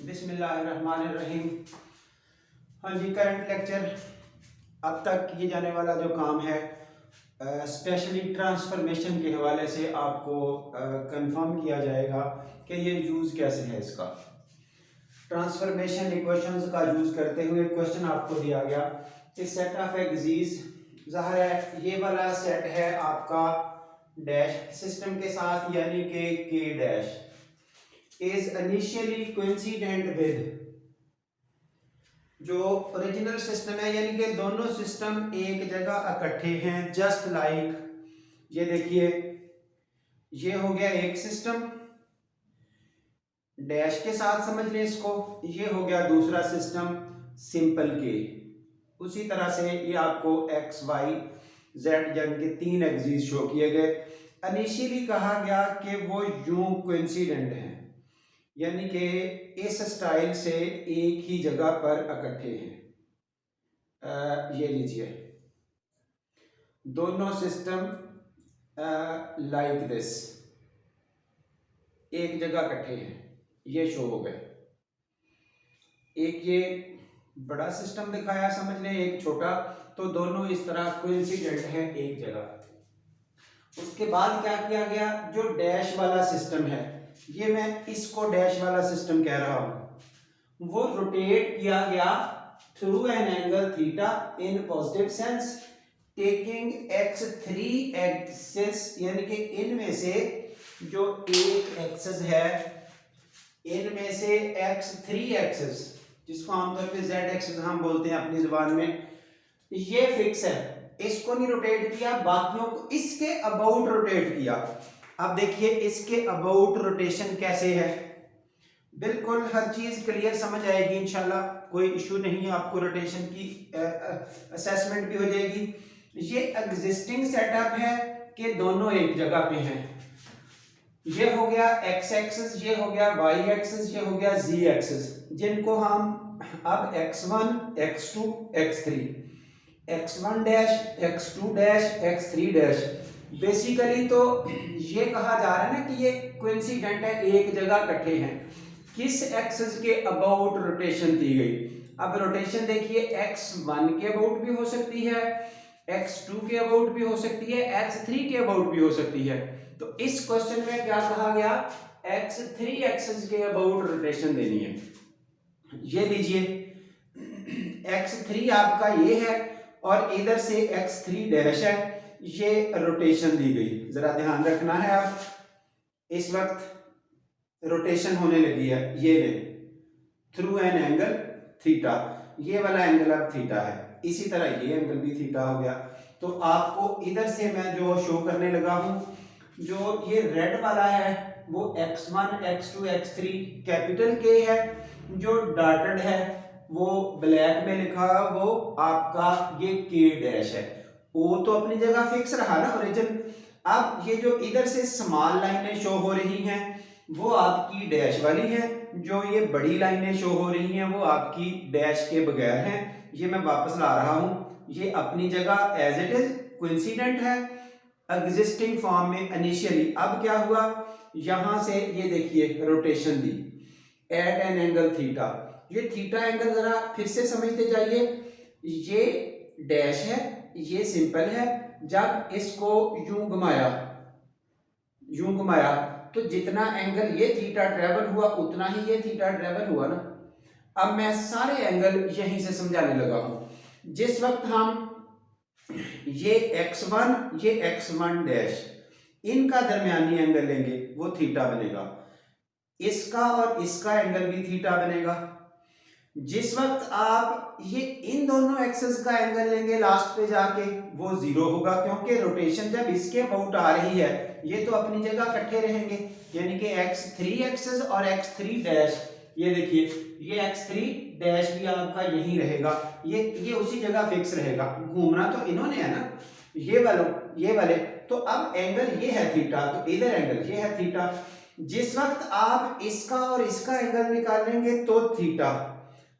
बिस्मिल्लाहिर्रहमानिर्रहीम। हाँ जी, current lecture अब तक किए जाने वाला जो काम है स्पेशली ट्रांसफॉर्मेशन के हवाले से आपको कंफर्म किया जाएगा कि ये यूज़ कैसे है इसका। ट्रांसफॉर्मेशन इक्वेशंस का यूज़ करते हुए क्वेश्चन आपको दिया गया कि सेट ऑफ एक्सिस, ज़ाहिर है ये वाला सेट है आपका डैश सिस्टम के साथ, यानी कि के dash is initially coincident with जो ओरिजिनल सिस्टम है, यानी कि दोनों सिस्टम एक जगह इकट्ठे हैं। जस्ट लाइक ये देखिए, ये हो गया एक सिस्टम डैश के साथ समझ लें इसको, ये हो गया दूसरा सिस्टम सिंपल के। उसी तरह से ये आपको एक्स वाई जेड यानी कि तीन एक्सिस शो किए गए। इनिशियली कहा गया कि वो यूं कोइंसिडेंट हैं, यानी कि इस स्टाइल से एक ही जगह पर इकट्ठे हैं। ये लीजिए दोनों सिस्टम लाइक दिस एक जगह इकट्ठे हैं, ये शो हो गए। एक ये बड़ा सिस्टम दिखाया समझ लें, एक छोटा, तो दोनों इस तरह कोइंसिडेंट हैं एक जगह। उसके बाद क्या किया गया, जो डैश वाला सिस्टम है, ये मैं इसको डैश वाला सिस्टम कह रहा हूं, वो रोटेट किया गया through an angle theta in positive sense taking x3 axis, यानी कि इनमें से जो एक एक्सिस है, इनमें से x3 एक्सिस जिसको आमतौर पे z एक्सिस हम बोलते हैं अपनी जुबान में, ये फिक्स है, इसको नहीं रोटेट किया, बाकियों को इसके अबाउट रोटेट किया। अब देखिए इसके अबाउट रोटेशन कैसे है, बिल्कुल हर चीज क्लियर समझ आएगी इंशाल्लाह, कोई इशू नहीं है, आपको रोटेशन की असेसमेंट भी हो जाएगी। ये एग्जिस्टिंग सेटअप है कि दोनों एक जगह पे हैं। ये हो गया x एक्सिस, ये हो गया y एक्सिस, ये हो गया z एक्सिस, जिनको हम अब x1 x2 x3 x1 dash x2 dash x3 dash, basically तो ये कहा जा रहा है ना कि ये कोइंसिडेंट है, एक जगह इकट्ठे हैं। किस एक्सिस के अबाउट रोटेशन दी गई। अब रोटेशन देखिए x1 के अबाउट भी हो सकती है, x2 के अबाउट भी हो सकती है, x3 के अबाउट भी हो सकती है। तो इस क्वेश्चन में क्या कहा गया, x3 एक्सिस के अबाउट रोटेशन देनी है। ये लीजिए x3 आपका ये है और इधर से x3 डैश है, ये रोटेशन दी गई। जरा ध्यान रखना है, आप इस वक्त रोटेशन होने लगी है, ये ले थ्रू एन एंगल थीटा, ये वाला एंगल अब थीटा है, इसी तरह ये एंगल भी थीटा हो गया। तो आपको इधर से मैं जो शो करने लगा हूं, जो ये रेड वाला है वो x1 x2 x3 capital K है, जो डॉटेड है वो ब्लैक में लिखा है वो आपका ये K डैश है। वो तो अपनी जगह फिक्स रहा ना ओरिजिन। अब ये जो इधर से स्मॉल लाइनें शो हो रही हैं वो आपकी डैश वाली है, जो ये बड़ी लाइनें शो हो रही हैं वो आपकी डैश के बगैर हैं। ये मैं वापस ला रहा हूं, ये अपनी जगह एज इट इज कोइंसिडेंट है एग्जिस्टिंग फॉर्म में इनिशियली। अब क्या हुआ, यहां से ये देखिए rotation the at an angle theta, ये थीटा एंगल जरा फिर से समझते जाइए, ये डैश है, ये सिंपल है, जब इसको यूं घुमाया तो जितना एंगल ये थीटा ट्रेवल हुआ उतना ही ये थीटा ट्रेवल हुआ ना। अब मैं सारे एंगल यहीं से समझाने लगा हूं। जिस वक्त हम ये x1 ये x1 डैश इनका दरमियानी एंगल लेंगे वो थीटा बनेगा, इसका और इसका एंगल भी थीटा बनेगा। जिस वक्त आप ये इन दोनों एक्सिस का एंगल लेंगे लास्ट पे जाके वो जीरो होगा, क्योंकि रोटेशन जब इसके अबाउट आ रही है ये तो अपनी जगह इकट्ठे रहेंगे, यानी कि x3 एक्सिस और x3 डैश, ये देखिए ये x3 डैश भी आपका यहीं रहेगा, ये उसी जगह फिक्स रहेगा। घूमना तो इन्होंने है ना, ये वाले। तो अब एंगल ये है थीटा, तो इधर एंगल ये है थीटा। जिस वक्त आप इसका और इसका एंगल निकालेंगे तो थीटा,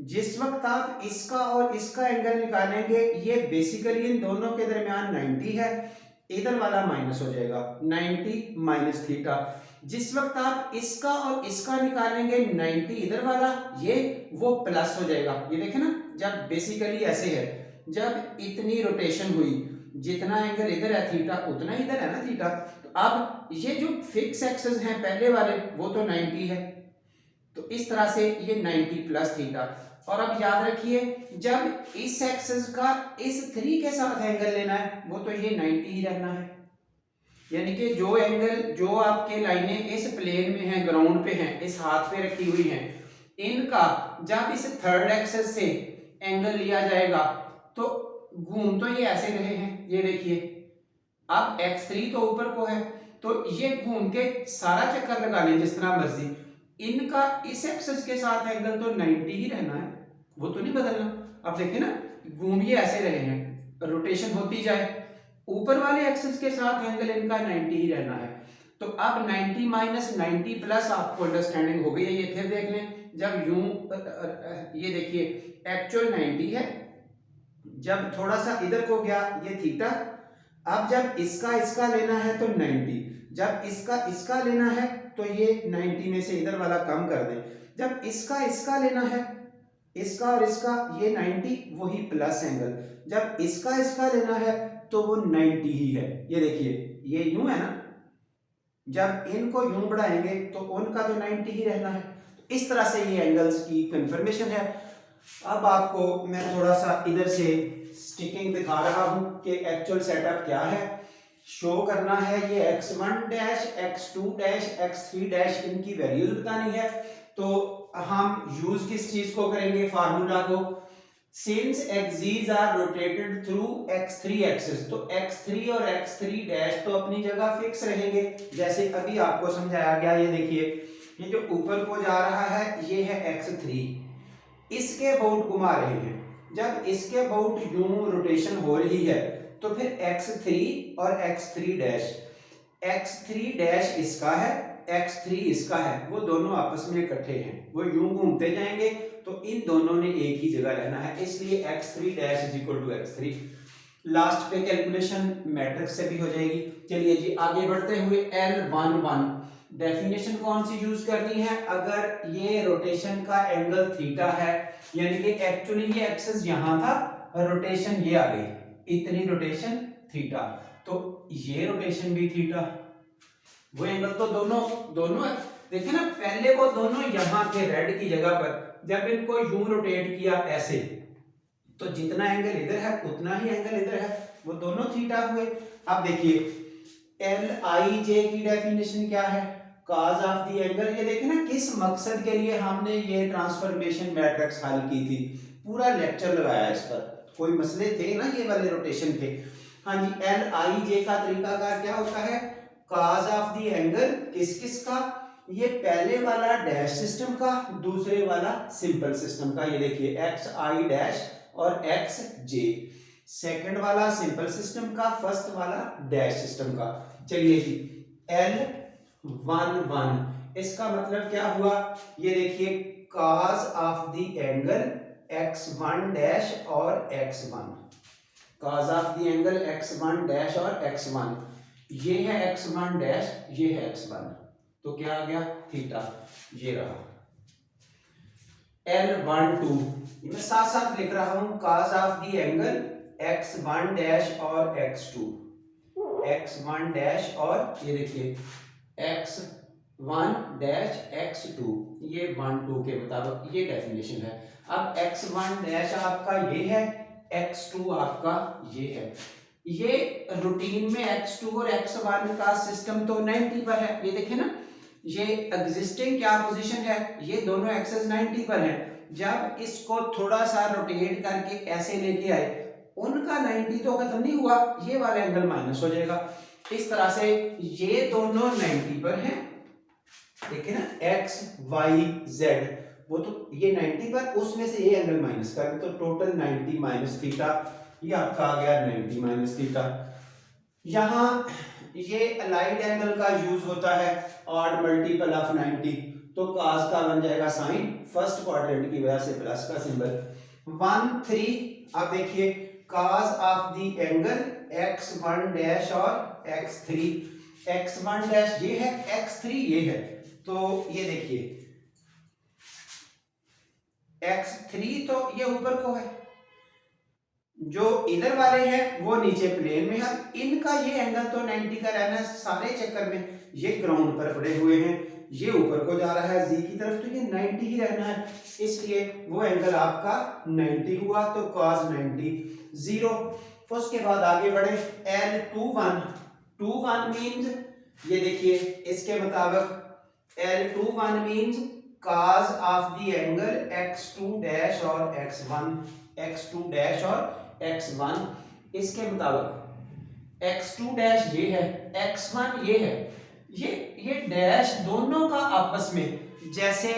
जिस वक्त आप इसका और इसका एंगल निकालेंगे ये बेसिकली इन दोनों के दरमियान 90 है, इधर वाला माइनस हो जाएगा 90 माइनस थीटा। जिस वक्त आप इसका और इसका निकालेंगे 90 इधर वाला, ये वो प्लस हो जाएगा। ये देखे ना, जब बेसिकली ऐसे है, जब इतनी रोटेशन हुई, जितना एंगल इधर है थीटा उतना इधर है ना थीटा, तो अब ये जो फिक्स एक्सेस हैं पहले वाले वो तो 90 है, तो इस तरह से ये 90 प्लस थीटा। और अब याद रखिए जब इस एक्सेस का इस 3 के साथ एंगल लेना है वो तो ये 90 ही रहना है। यानी कि जो एंगल, जो आपके लाइनें इस प्लेन में हैं, ग्राउंड पे हैं, इस हाथ पे रखी हुई हैं, इनका जब इस थर्ड एक्सेस से एंगल लिया जाएगा तो घूम तो ये ऐसे रहे हैं, ये देखिए। अब x3 तो ऊपर को है, तो ये घूम के सारा चक्कर लगा लें जिस तरह मर्जी, इनका इस एक्सेस के साथ एंगल तो 90 ही रहना है, वो तो नहीं बदलना। अब देखिए ना, घूम ये ऐसे रहे हैं, रोटेशन होती जाए, ऊपर वाले एक्सेस के साथ एंगल इनका 90 ही रहना है। तो अब 90 माइनस 90 प्लस आपको अंडरस्टैंडिंग हो गई है। ये फिर देख लें, जब यूं ये देखिए एक्चुअल 90 है, जब थोड़ा सा इधर को गया ये थीटा, अब जब इसका लेना है तो 90, जब इसका लेना है तो ये 90 में से इधर वाला कम कर दें, जब इसका लेना है, इसका और इसका, ये 90 वही प्लस एंगल, जब इसका लेना है तो वो 90 ही है। ये देखिए ये यूं है ना, जब इनको यूं बढ़ाएंगे तो उनका तो 90 ही रहना है। तो इस तरह से ये एंगल्स की कंफर्मेशन है। अब आपको मैं थोड़ा सा इधर से स्टिकिंग दिखा रहा हूं कि एक्चुअल सेटअप क्या है। शो करना है ये x1 dash, x2 dash, x3 dash, इनकी वैल्यूज बतानी है। तो हम यूज किस चीज को करेंगे, फार्मूला को। Since axis are rotated through x3 axis, तो x3 और x3 डैश तो अपनी जगह फिक्स रहेंगे, जैसे अभी आपको समझाया गया। ये देखिए, ये जो ऊपर को जा रहा है ये है x3, इसके अबाउट घुमा रहे हैं, जब इसके अबाउट यूं रोटेशन हो रही है तो फिर x3 और x3 डैश, x3 डैश इसका है, x3 इसका है, वो दोनों आपस में इकट्ठे हैं, वो यूं घूमते जाएंगे, तो इन दोनों ने एक ही जगह रहना है, इसलिए x3 dash is equal to x3। Last पे कैलकुलेशन मैट्रिक्स से भी हो जाएगी। चलिए जी आगे बढ़ते हुए L11 डेफिनेशन कौन सी यूज करनी है, अगर ये रोटेशन का एंगल थीटा है, यानी कि एक्चुअली ये एक्सिस यहां था, रोटेशन ये आ गई, इतनी रोटेशन थीटा, तो ये रोटेशन भी थीटा, वो एंगल तो दोनों है। देखिए ना, पहले वो दोनों यहां थे रेड की जगह पर, जब इनको यूं रोटेट किया ऐसे, तो जितना एंगल इधर है उतना ही एंगल इधर है, वो दोनों थीटा हुए। अब देखिए LIJ की डेफिनेशन क्या है, कॉज ऑफ द एंगल। ये देखिए ना किस मकसद के लिए हमने ये ट्रांसफॉर्मेशन मैट्रिक्स हल की थी, पूरा लेक्चर लगाया इस पर, कोई मसले थे ना, ये वाले रोटेशन थे। हाँ जी, LIJ का तरीकाकार क्या होता है, कॉज ऑफ द एंगल किस का, ये पहले वाला डैश सिस्टम का, दूसरे वाला सिंपल सिस्टम का। ये देखिए XI डैश और XJ, सेकंड वाला सिंपल सिस्टम का, फर्स्ट वाला डैश सिस्टम का। चलिए जी L11 इसका मतलब क्या हुआ, ये देखिए cause of the angle x1 dash और x1, cause of the angle x1 dash और x1, ये है x1 डैश, ये है x1, तो क्या आ गया थीटा, ये रहा। L12 मैं साथ साथ लिख रहा हूं, cause of the angle x1 dash और x2, x1 डैश और ये देखिए x1 डैश x2, ये 1 2 के मुताबिक ये डेफिनेशन है। अब x1 डैश आपका ये है, x2 आपका ये है। ये रूटीन में x2 और x1 का सिस्टम तो 90 पर है, ये देखिए ना, ये एग्जिस्टिंग क्या पोजीशन है, ये दोनों एक्सेस 90 पर है, जब इसको थोड़ा सा रोटेट करके ऐसे लेके आए, उनका 90 तो खत्म नहीं हुआ, ये वाला एंगल माइनस हो जाएगा। इस तरह से ये दोनों 90 पर हैं, देखिए ना x y z, वो तो ये 90 पर, उसमें से ये एंगल माइनस कर, तो टोटल 90 माइनस थीटा, ये आपका आ गया 90 माइनस थीटा। यहां ये अलाइड एंगल का यूज होता है, ऑड मल्टीपल ऑफ 90, तो cos का बन जाएगा साइन, फर्स्ट क्वाड्रेंट की वजह से प्लस का सिंबल 1 3। अब देखिए cos of the angle x1 dash और x3, x1 डैश ये है, x3 ये है। तो ये देखिए x3 तो ये ऊपर को है, जो इधर वाले हैं वो नीचे प्लेन में है। इनका ये एंगल तो 90 का रहना है सारे चक्कर में। ये ग्राउंड पर पड़े हुए हैं, ये ऊपर को जा रहा है जी की तरफ, तो ये 90 ही रहना है, इसलिए वो एंगल आपका 90 हुआ। तो cos 90 0। उसके बाद आगे बढ़े L21 मीन्स ये देखिए इसके मुताबिक L21 means cos of the angle x2 dash और x1 डैश और x1। इसके मुताबिक x2 डैश ये है, x1 ये है, ये डैश दोनों का आपस में, जैसे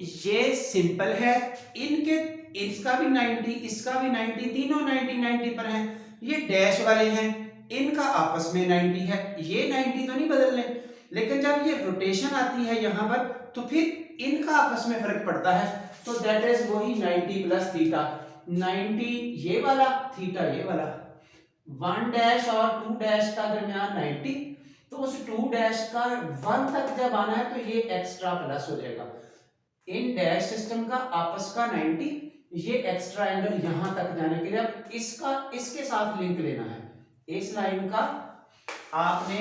ये सिंपल है, इनके इसका भी 90 इसका भी 90, तीनों 90 पर हैं। ये डैश वाले हैं, इनका आपस में 90 है, ये 90 तो नहीं बदल रहे, लेकिन जब ये रोटेशन आती है यहाँ पर तो फिर इनका आपस में फर्क पड़ता है। तो दैट इज वही 90 प्लस थीटा, 90 ये वाला, थीटा ये वाला। 1 डैश और 2 डैश का दरमियान 90, तो उस 2 डैश का 1 तक जब आना है तो ये एक्स्ट्रा प्लस हो जाएगा। इन डैश सिस्टम का आपस का 90, ये एक्स्ट्रा एंगल यहां तक जाने के लिए अब इसका इसके साथ लिंक लेना है। इस लाइन का आपने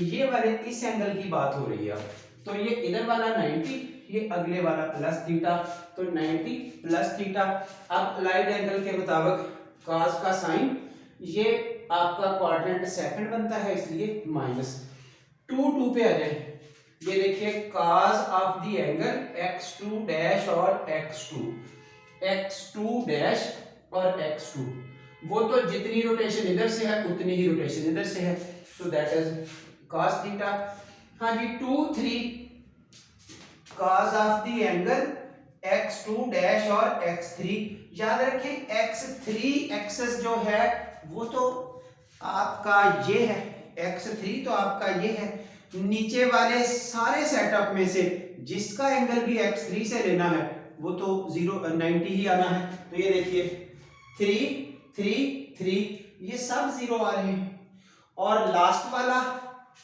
ये वाले इस एंगल की बात हो रही है अब, तो ये इधर वाला 90, ये अगले वाला प्लस थीटा, तो 90 प्लस थीटा। अब अलाइड एंगल के मुताबिक cos का साइन ये आपका क्वाड्रेंट सेकंड बनता है, इसलिए माइनस 2 पे आ जाए। ये देखिए cos of the angle x2 dash और x2 डैश और x2, वो तो जितनी रोटेशन इधर से है उतनी ही रोटेशन इधर से है, so that is cos theta. हाँ जी 2 3 cos of the angle x2 dash और x3। याद रखें x3 एक्सेस जो है वो तो आपका ये है, x3 तो आपका ये है। नीचे वाले सारे सेटअप में से जिसका एंगल भी x3 से लेना है वो तो 90 ही आना है। तो ये देखिए 3 3 3 ये सब 0 आ रहे हैं, और लास्ट वाला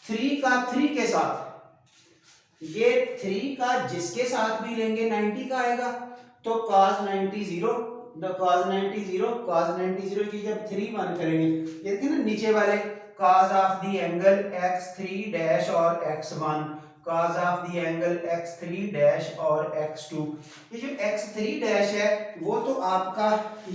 3 का 3 के साथ, ये 3 का जिसके साथ भी लेंगे 90 का आएगा। तो cos 90 0, cos 90 0, cos 90 0 की जब 3 1 करेंगे, ये देखिए ना नीचे वाले cos of the angle x3 dash और x1, cos of the angle x3 dash और x2। ये जो x3 डैश है वो तो आपका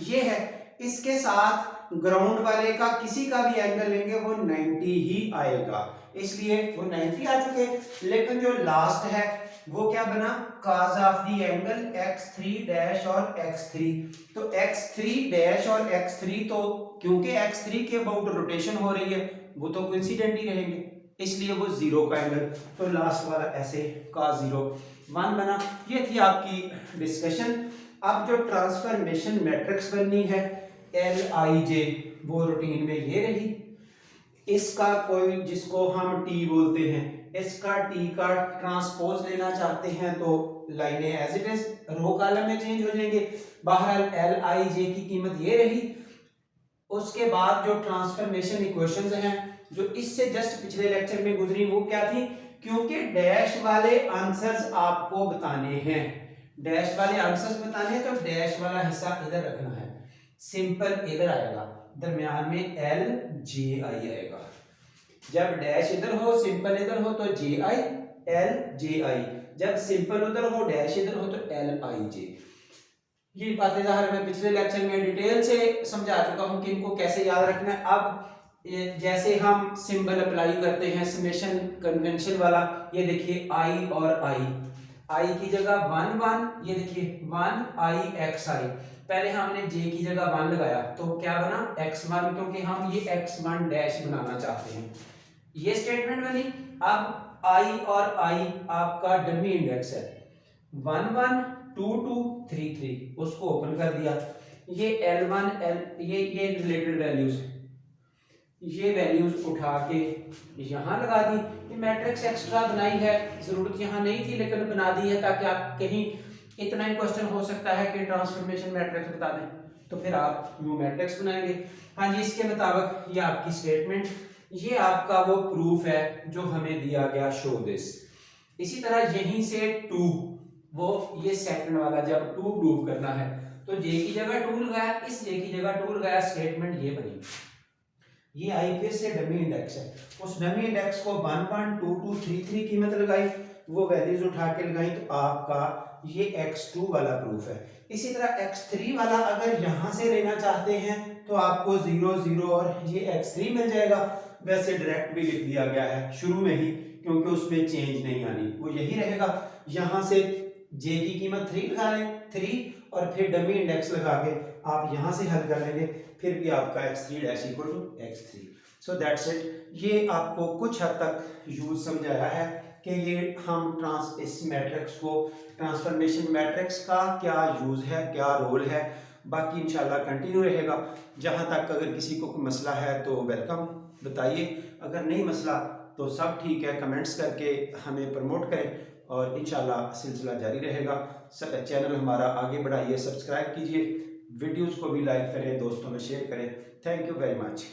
ये है, इसके साथ ग्राउंड वाले का किसी का भी एंगल लेंगे वो 90 ही आएगा, इसलिए वो 90 आ चुके। लेकिन जो लास्ट है वो क्या बना, cos of the angle x3 dash और x3। तो x3 डैश और x3 तो क्योंकि x3 के अबाउट रोटेशन हो रही है वो तो कोइंसिडेंट ही रहेंगे, इसलिए वो 0 का एंगल, तो लास्ट वाला ऐसे cos 0 1 बना। ये थी आपकी डिस्कशन। अब जो ट्रांसफॉर्मेशन मैट्रिक्स बननी है LIJ, वो रूटीन में ये रही। इसका कोई जिसको हम T बोलते हैं, इसका T का ट्रांसपोज लेना चाहते हैं तो लाइनें as it is row column में चेंज हो जाएंगे। बहरहाल LIJ की कीमत ये रही। उसके बाद जो ट्रांसफॉर्मेशन इक्वेशंस हैं जो इससे जस्ट पिछले लेक्चर में गुजरी वो क्या थी, क्योंकि डैश वाले आंसर्स आपको बताने हैं, डैश वाले आंसर्स बताने हैं, तो डैश वाला हिस्सा इधर रखना है, सिंपल इधर आएगा, दरमियान में LJI आएगा। जब डैश इधर हो सिंपल इधर हो तो JI LJI, जब सिंपल उधर हो डैश इधर हो तो LIJ। ये बातें ज़ाहिर मैं पिछले लेक्चर में डिटेल से समझा चुका हूँ कि इनको कैसे याद रखना है। अब जैसे हम सिंबल अप्लाई करते हैं समेशन कन्वेंशन वाला, ये देखिए I और I की जगह 1 1, ये देखिए 1IXI, पहले हमने J की जगह 1 लगाया तो क्या बना x1, क्योंकि हम ये x1 डैश बनाना चाहते हैं, ये स्टेटमेंट बनी। अब I और I आपका डमी इंडेक्स है, 1 1 2 2 3 3, उसको ओपन कर दिया। ये L1 L ये रिलेटेड वैल्यूज, ये वैल्यूज उठा के यहाँ लगा दी। ये मैट्रिक्स एक्स्ट्रा बनाई है, जरूरत यहाँ नहीं थी लेकिन बना दी है ताकि आप कहीं इतना ही क्वेश्चन हो सकता है कि ट्रांसफॉर्मेशन मैट्रिक्स बता दें तो फिर आप न्यू मैट्रिक्स बनाएंगे। हाँ जी, इसके मुताबिक ये आपकी स्टेटमेंट ये आपका वो प्रूफ है जो हमें दिया गया शो दिस। इसी तरह यहीं से 2, वो ये सेकंड वाला जब 2 प्रूव करना है तो जे की जगह 2 लगाया, इस जे की जगह 2 लगाया, स्टेटमेंट ये बनी। ये आई फिर से डमी इंडेक्स है, उस डमी इंडेक्स को 1.2233 कीमत लगाई, वो वैल्यूज उठा के लगाई, तो आपका ये x2 वाला प्रूफ है। इसी तरह x3 वाला अगर यहां से लेना चाहते हैं तो आपको 0 0 और ये x3 मिल जाएगा। वैसे डायरेक्ट भी लिख दिया गया है शुरू में ही, क्योंकि उसमें चेंज नहीं आनी, वो यही रहेगा। यहां से j की कीमत 3 लगा लें, 3 और फिर डमी इंडेक्स लगा के आप यहां से हल कर लेंगे, फिर भी आपका x3 dash equal to x3। So that's it. ये आपको कुछ हद तक यूज समझाया है कि ये हम इस मैट्रिक्स को ट्रांसफॉर्मेशन मैट्रिक्स का क्या यूज है, क्या रोल है। बाकी इंशाल्लाह कंटिन्यू रहेगा। जहां तक अगर किसी को कोई मसला है तो वेलकम, बताइए। अगर नहीं मसला तो सब ठीक है, कमेंट्स करके हमें प्रमोट करें और इंशाल्लाह सिलसिला जारी रहेगा। चैनल हमारा आगे बढ़ाइए, सब्सक्राइब कीजिए, वीडियोस को भी लाइक करें, दोस्तों में शेयर करें। Thank you very much.